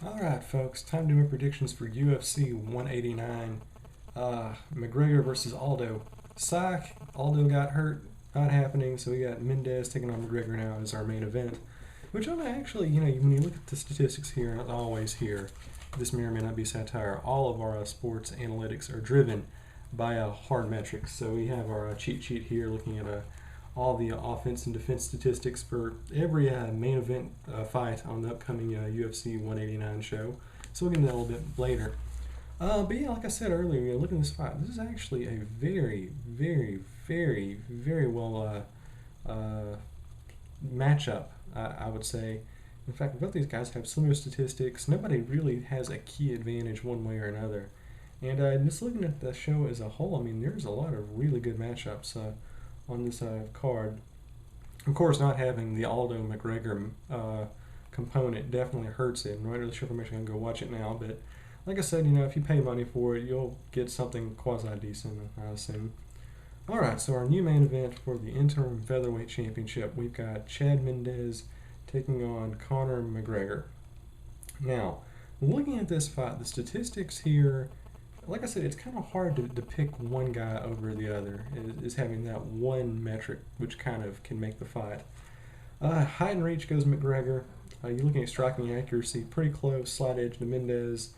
Alright, folks, time to do my predictions for UFC 189. McGregor versus Aldo. Psych, Aldo got hurt, not happening, so we got Mendes taking on McGregor now as our main event. Which I'm actually, when you look at the statistics here, and always here, this may or may not be satire, all of our sports analytics are driven by hard metrics. So we have our cheat sheet here looking at all the offense and defense statistics for every main event fight on the upcoming UFC 189 show. So we'll get into that a little bit later. But yeah, like I said earlier, looking at this fight, this is actually a very, very, very, very well matchup, I would say. In fact, both these guys have similar statistics. Nobody really has a key advantage one way or another. And just looking at the show as a whole, I mean, there's a lot of really good matchups on this card. Of course, not having the Aldo McGregor component definitely hurts it. I'm not really sure if I'm actually going to go watch it now, but like I said, if you pay money for it, you'll get something quasi-decent, I assume. Alright, so our new main event for the interim featherweight championship, we've got Chad Mendes taking on Conor McGregor. Now, looking at this fight, the statistics here, like I said, it's kind of hard to pick one guy over the other, is having that one metric which kind of can make the fight. Height and reach goes McGregor. You're looking at striking accuracy, pretty close, slight edge to Mendes.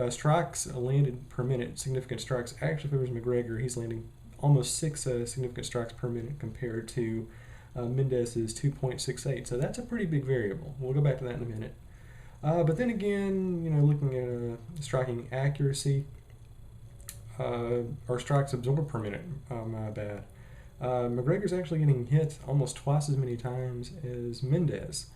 Strikes landed per minute, significant strikes actually favors McGregor. He's landing almost 6 significant strikes per minute compared to Mendes' 2.68. So that's a pretty big variable. We'll go back to that in a minute. But then again, looking at striking accuracy, or strikes absorbed per minute, my bad. McGregor's actually getting hit almost twice as many times as Mendes.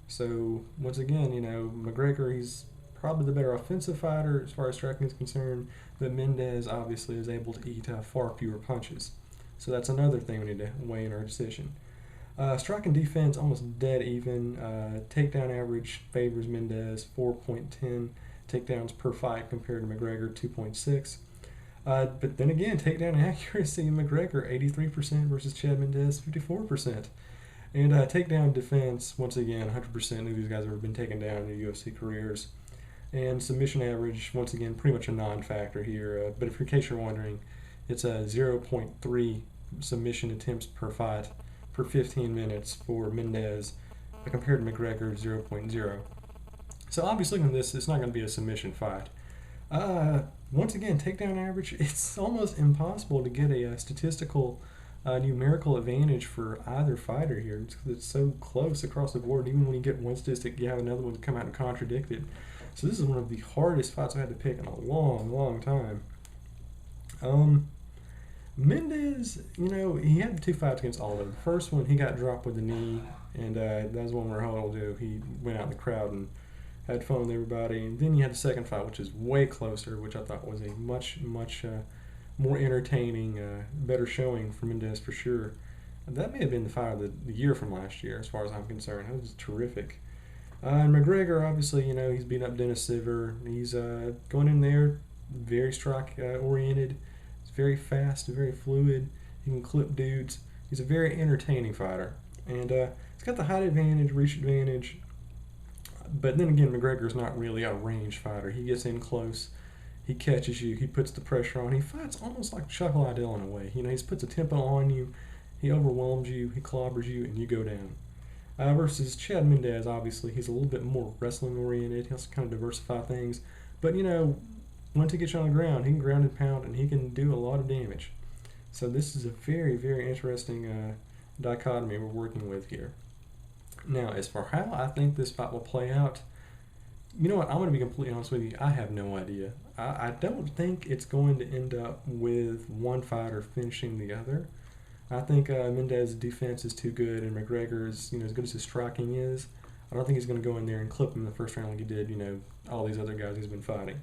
So once again, McGregor, he's probably the better offensive fighter as far as striking is concerned, but Mendes obviously is able to eat far fewer punches. So that's another thing we need to weigh in our decision. Striking defense almost dead even. Takedown average favors Mendes 4.10 takedowns per fight compared to McGregor 2.6. But then again, takedown accuracy McGregor 83% versus Chad Mendes 54%. And takedown defense, once again, 100% of these guys have ever been taken down in their UFC careers. And submission average, once again, pretty much a non-factor here. But if in case you're wondering, it's a 0.3 submission attempts per fight per 15 minutes for Mendes compared to McGregor 0.0. So obviously looking at this, it's not going to be a submission fight. Once again, takedown average, it's almost impossible to get a statistical numerical advantage for either fighter here. It's so close across the board. Even when you get one statistic, you have another one to come out and contradict it. So this is one of the hardest fights I've had to pick in a long, long time. Mendes, he had 2 fights against Aldo. The first one, he got dropped with a knee, and that was one where Aldo, he went out in the crowd and had fun with everybody. And then you had the second fight, which is way closer, which I thought was a much, much more entertaining, better showing for Mendes for sure. And that may have been the fight of the year from last year, as far as I'm concerned. That was terrific. And McGregor, obviously, he's beating up Dennis Siver. He's going in there, very strike-oriented. He's very fast, very fluid. He can clip dudes. He's a very entertaining fighter. And he's got the height advantage, reach advantage. But then again, McGregor's not really a range fighter. He gets in close. He catches you. He puts the pressure on. He fights almost like Chuck Liddell in a way. He puts a tempo on you. He overwhelms you. He clobbers you, and you go down. Versus Chad Mendes, obviously, he's a little bit more wrestling-oriented. He also kind of diversify things. But, once he gets you on the ground, he can ground and pound, and he can do a lot of damage. So this is a very, very interesting dichotomy we're working with here. Now, as for how I think this fight will play out, you know what? I'm going to be completely honest with you. I have no idea. I don't think it's going to end up with one fighter finishing the other. I think Mendes' defense is too good, and McGregor is, as good as his striking is. I don't think he's going to go in there and clip him in the first round like he did, all these other guys he's been fighting.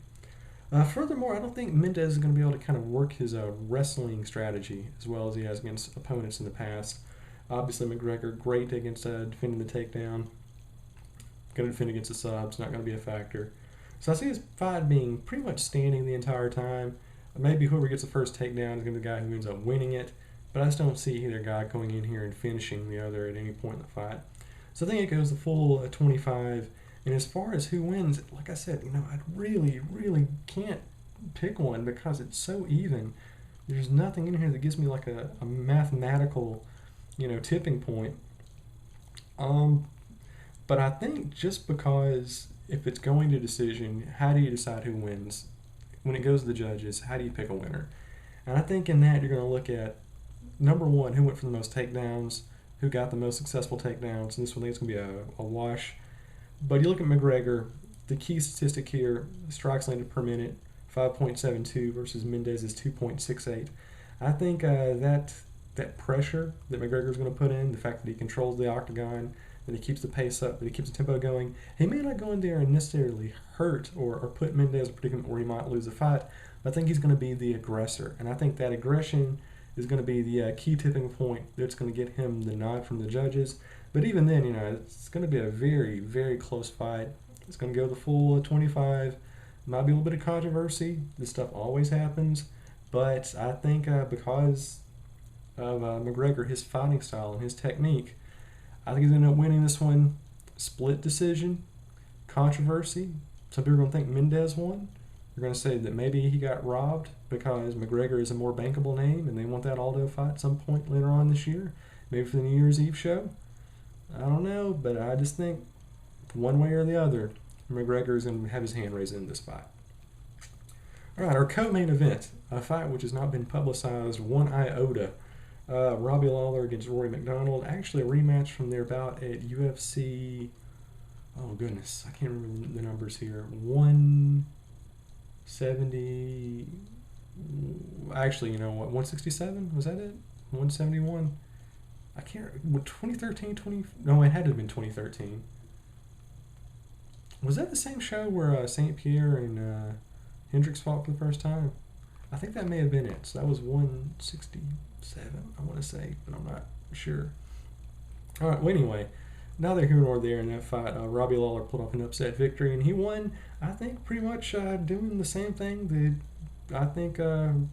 Furthermore, I don't think Mendes is going to be able to kind of work his wrestling strategy as well as he has against opponents in the past. Obviously, McGregor, great against defending the takedown. Going to defend against the subs, not going to be a factor. So I see this fight being pretty much standing the entire time. Maybe whoever gets the first takedown is going to be the guy who ends up winning it. But I just don't see either guy going in here and finishing the other at any point in the fight. So I think it goes the full 25 And as far as who wins, like I said, I really, really can't pick one because it's so even. There's nothing in here that gives me like a mathematical, tipping point. But I think just because if it's going to decision, how do you decide who wins? When it goes to the judges, how do you pick a winner? And I think in that you're going to look at, number one, who went for the most takedowns, who got the most successful takedowns, and this one I think it's going to be a wash. But you look at McGregor, the key statistic here, strikes landed per minute, 5.72 versus Mendes' 2.68. I think that pressure that McGregor's going to put in, the fact that he controls the octagon, that he keeps the pace up, that he keeps the tempo going, he may not go in there and necessarily hurt or put Mendes in a predicament where he might lose the fight, but I think he's going to be the aggressor. And I think that aggression is going to be the key tipping point that's going to get him the nod from the judges. But even then, it's going to be a very, very close fight. It's going to go the full 25. Might be a little bit of controversy. This stuff always happens. But I think because of McGregor, his fighting style and his technique, I think he's going to end up winning this one. Split decision, controversy. Some people are going to think Mendes won. They're going to say that maybe he got robbed because McGregor is a more bankable name and they want that Aldo fight at some point later on this year, maybe for the New Year's Eve show. I don't know, but I just think one way or the other, McGregor is going to have his hand raised in this fight. All right, our co-main event, a fight which has not been publicized one iota. Robbie Lawler against Rory McDonald. Actually, a rematch from their bout at UFC. Oh goodness, I can't remember the numbers here. 170. Actually, you know what? 167 was that it? 171. I can't. 2013, 20. No, it had to have been 2013. Was that the same show where St. Pierre and Hendricks fought for the first time? I think that may have been it. So that was 167, I want to say, but I'm not sure. All right, well, anyway, neither here nor there in that fight. Robbie Lawler pulled off an upset victory, and he won, I think, pretty much doing the same thing that I think Conor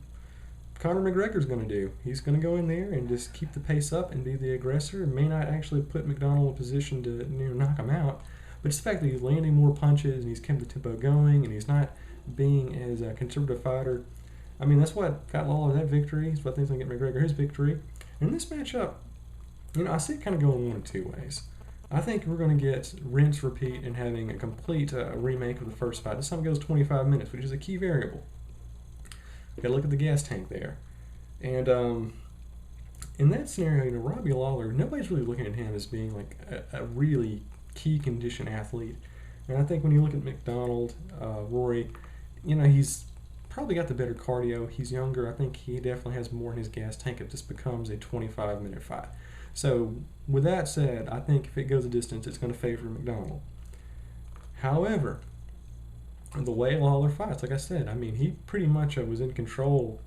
McGregor's going to do. He's going to go in there and just keep the pace up and be the aggressor. May not actually put McDonald in a position to knock him out, but it's the fact that he's landing more punches and he's kept the tempo going and he's not being as a conservative fighter. I mean, that's what got Lawler that victory. It's what I think is going to get McGregor his victory. And in this matchup, I see it kind of going one of two ways. I think we're going to get rinse, repeat, and having a complete remake of the first fight. This time goes 25 minutes, which is a key variable. Got to look at the gas tank there. And in that scenario, Robbie Lawler, nobody's really looking at him as being like a really key condition athlete. And I think when you look at McDonald, Rory, he's probably got the better cardio. He's younger. I think he definitely has more in his gas tank if this becomes a 25-minute fight. So with that said, I think if it goes a distance, it's going to favor McDonald. However, the way Lawler fights, like I said, I mean, he pretty much was in control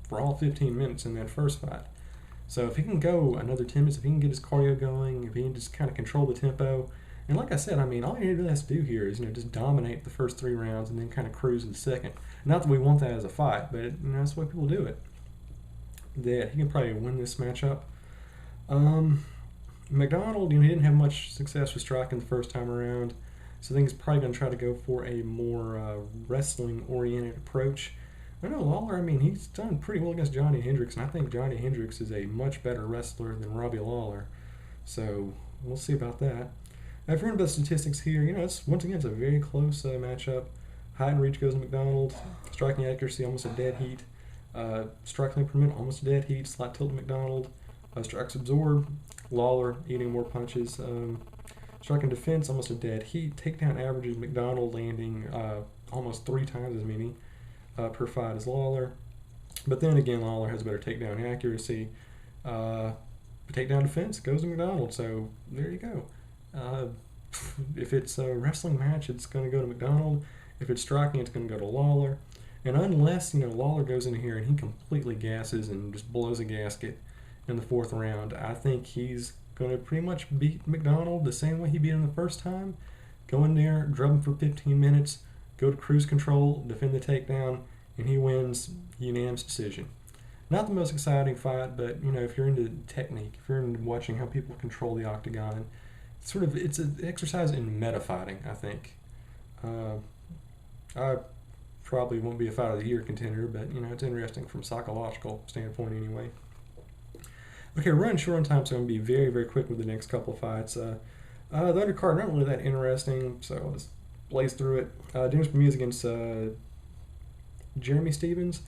for all 15 minutes in that first fight. So if he can go another 10 minutes, if he can get his cardio going, if he can just kind of control the tempo, and like I said, I mean, all he really has to do here is, just dominate the first 3 rounds and then kind of cruise in the second. Not that we want that as a fight, but that's the way people do it. That he can probably win this matchup. McDonald, he didn't have much success with striking the first time around, so I think he's probably going to try to go for a more wrestling-oriented approach. I know Lawler, I mean, he's done pretty well against Johnny Hendricks, and I think Johnny Hendricks is a much better wrestler than Robbie Lawler. So we'll see about that. If we're into the statistics here, once again, it's a very close matchup. Height and reach goes to McDonald. Striking accuracy, almost a dead heat. Striking per minute, almost a dead heat. Slight tilt to McDonald. Strikes absorbed. Lawler eating more punches. Striking defense, almost a dead heat. Takedown averages, McDonald landing almost 3 times as many per fight as Lawler. But then again, Lawler has better takedown accuracy. Takedown defense goes to McDonald. So there you go. If it's a wrestling match, it's going to go to McDonald. If it's striking, it's going to go to Lawler. And unless, Lawler goes in here and he completely gasses and just blows a gasket in the 4th round, I think he's going to pretty much beat McDonald the same way he beat him the first time. Go in there, drub him for 15 minutes, go to cruise control, defend the takedown, and he wins unanimous decision. Not the most exciting fight, but, if you're into technique, if you're into watching how people control the octagon, it's an exercise in meta fighting, I think. I probably won't be a fight of the year contender, but it's interesting from psychological standpoint anyway. Okay, running short on time, so I'm going to be very, very quick with the next couple of fights. The undercard not really that interesting, so I'll just blaze through it. Dennis Bermudez against Jeremy Stevens.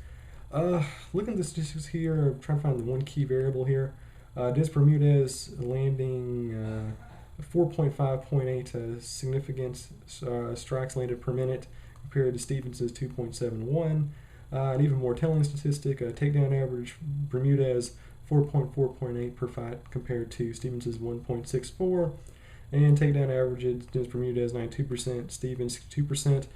Looking at the statistics here, trying to find the one key variable here. Dennis Bermudez landing 4.5.8 significant strikes landed per minute compared to Stevens' 2.71. An even more telling statistic, takedown average, Bermudez 4.4.8 per fight compared to Stevens' 1.64. And takedown averages, Dennis Bermudez 92%, Stevens 2%.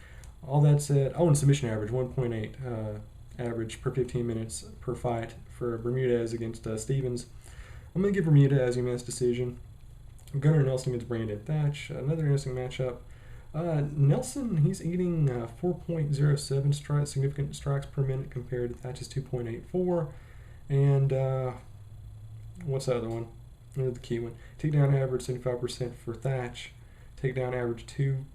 All that said, and submission average 1.8 average per 15 minutes per fight for Bermudez against Stevens. I'm going to give Bermudez a unanimous decision. Gunnar Nelson against Brandon Thatch, another interesting matchup. Nelson, he's eating 4.07 significant strikes per minute compared to Thatch's 2.84. And what's the other one? The key one. Takedown average 75% for Thatch. Takedown average 2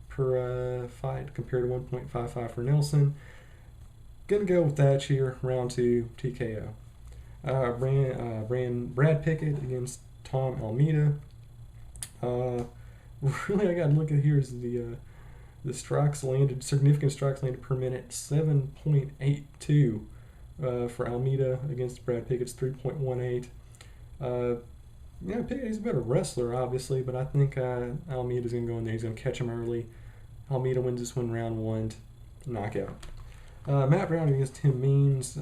per fight compared to 1.55 for Nelson. Gonna go with Thatch here, round 2 TKO. Brad Pickett against Tom Almeida. Really, I gotta look at here is the strikes landed, significant strikes landed per minute, 7.82 for Almeida against Brad Pickett's 3.18. Pickett's a better wrestler, obviously, but I think Almeida's gonna go in there. He's gonna catch him early. Almeida wins this one round 1, knockout. Matt Brown against Tim Means.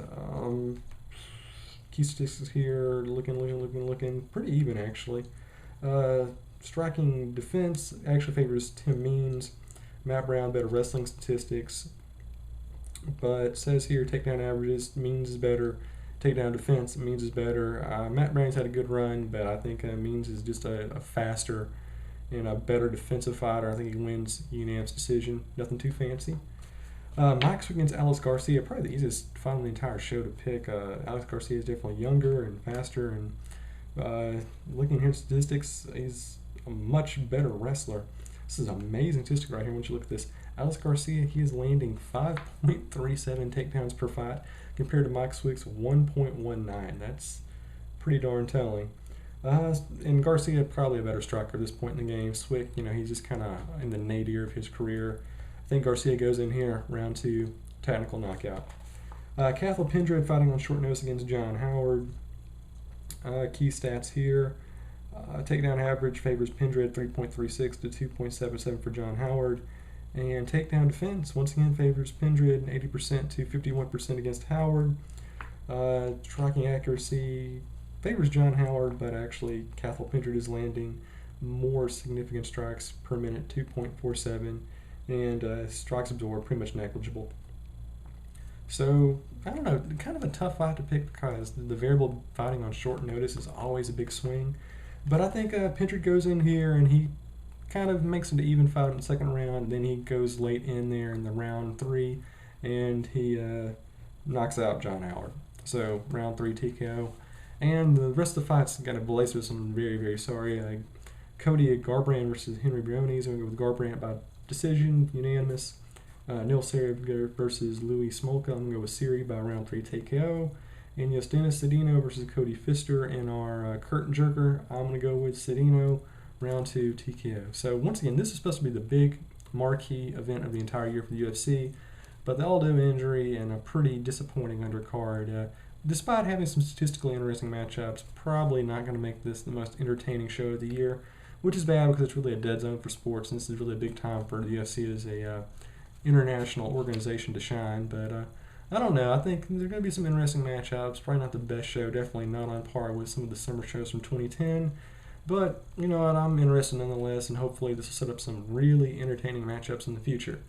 Key statistics here, looking pretty even actually. Striking defense actually favors Tim Means. Matt Brown better wrestling statistics, but it says here takedown averages, Means is better. Takedown defense, Means is better. Matt Brown's had a good run, but I think Means is just a faster and a better defensive fighter. I think he wins unanimous decision. Nothing too fancy. Mike against Alex Garcia, probably the easiest fight on the entire show to pick. Alex Garcia is definitely younger and faster, and looking at his statistics, he's a much better wrestler. This is an amazing statistic right here. Once you look at this, Alex Garcia, he is landing 5.37 takedowns per fight compared to Mike Swick's 1.19. That's pretty darn telling. And Garcia probably a better striker at this point in the game. Swick, he's just kind of in the nadir of his career. I think Garcia goes in here, round 2, technical knockout. Cathal Pendred fighting on short notice against John Howard. Key stats here. Takedown average favors Pendred 3.36 to 2.77 for John Howard. And takedown defense, once again, favors Pendred 80% to 51% against Howard. Striking accuracy favors John Howard, but actually Cathal Pendred is landing more significant strikes per minute, 2.47. And strikes absorbed pretty much negligible. So, I don't know, kind of a tough fight to pick because the variable fighting on short notice is always a big swing. But I think Pendred goes in here and he kind of makes it an even fight in the second round. Then he goes late in there in the round 3 and he knocks out John Howard. So, round 3 TKO. And the rest of the fight's got to blaze with some very, very sorry. Cody Garbrandt versus Henry Briones. I'm going to go with Garbrandt by decision, unanimous. Neil Siri versus Louis Smolka. I'm going to go with Siri by round 3 TKO. And Justinas Cedino versus Cody Pfister. And our curtain jerker, I'm going to go with Cedino, round 2 TKO. So once again, this is supposed to be the big marquee event of the entire year for the UFC. But the Aldo injury and a pretty disappointing undercard. Despite having some statistically interesting matchups, probably not going to make this the most entertaining show of the year. Which is bad because it's really a dead zone for sports, and this is really a big time for the UFC as a international organization to shine. But I don't know. I think there's going to be some interesting matchups. Probably not the best show. Definitely not on par with some of the summer shows from 2010. But you know what? I'm interested nonetheless, and hopefully this will set up some really entertaining matchups in the future.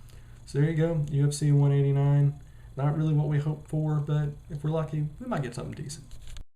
So there you go. UFC 189. Not really what we hoped for, but if we're lucky, we might get something decent.